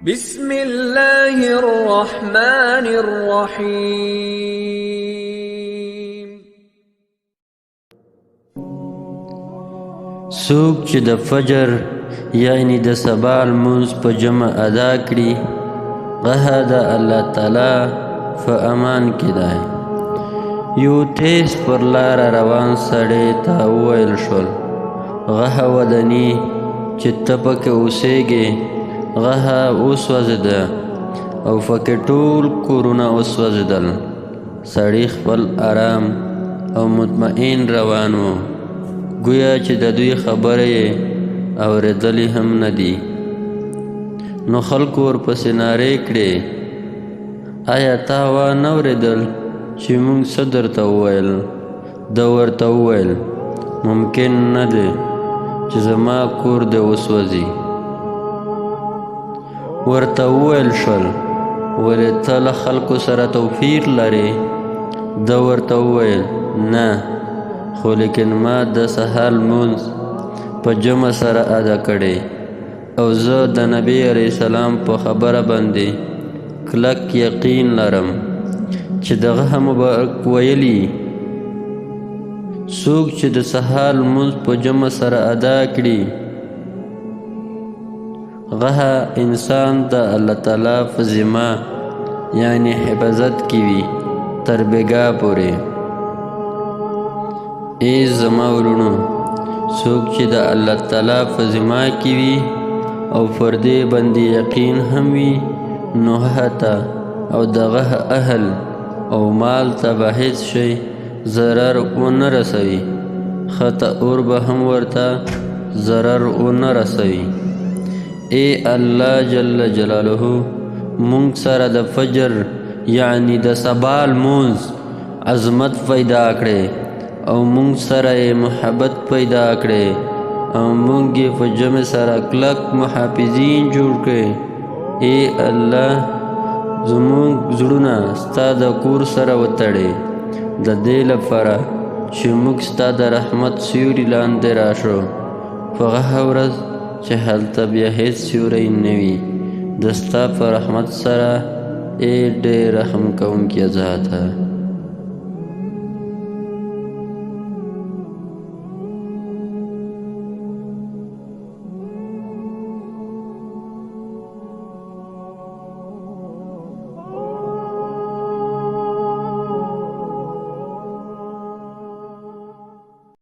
بسم الله الرحمن الرحیم. څوک چې د فجر یعنی د سبا لمونځ په جمع ادا کړي هغه د الله تعالی په امان کې دی. یو تیز پر لار روان سړی ته وویل شول هغه وداني چې ته پکې اوسېږې هغه وسوځېده او پکې ټول کورونه وسوځېدل. سړی خپل آرام او مطمئن روان و، گویا چې د دوی خبره یې اورېدلې هم نه دي. نو خلکو ورپسې نارې کړې آیا تا وانه اورېدل چې موږ څه درته وویل؟ ده ورته وویل ممکن نه دی چې زما کور دې وسوځي. ورته وویل شول ولې ته له خلکو سره توپیر لرې؟ ده ورته وویل نه، خو لیکن ما د سهار لمونځ په جمع سره ادا کړی او زه د نبی علیه السلام په خبره باندې کلک یقین لرم چې دغه هم مبارک ویلي څوک چې د سهار لمونځ په جمع سره ادا کړي هغه انسان د الله تعالی په ذمه یعنی حفاظت کې وي تر بېګا پورې. ای زما ورونو، څوک چې د الله تعالی په ذمه کې وي او پر دې باندې یقین هم وي نو هغه ته او دغه اهل او مال ته به هیڅ شی ضرر ونه رسوي، خطا اور به هم ورته ضرر ونه رسوي. ای الله جل جلاله مونږ سره د فجر یعنی د سبا لمونځ عظمت پیدا کړې او مونږ سره محبت پیدا کړې او مونږ یې په جمع سره کلک محافظین جوړ کړې. ای الله زمونږ زړونه ستا د کور سره وتړې د دې لپاره چې موږ ستا د رحمت سیوري لاندې راشو په هغه ورځ چې هلته بیا هیڅ سیوری نه وي. د ستا په رحمت سره ای ډېر رحم کوونکی ذاته.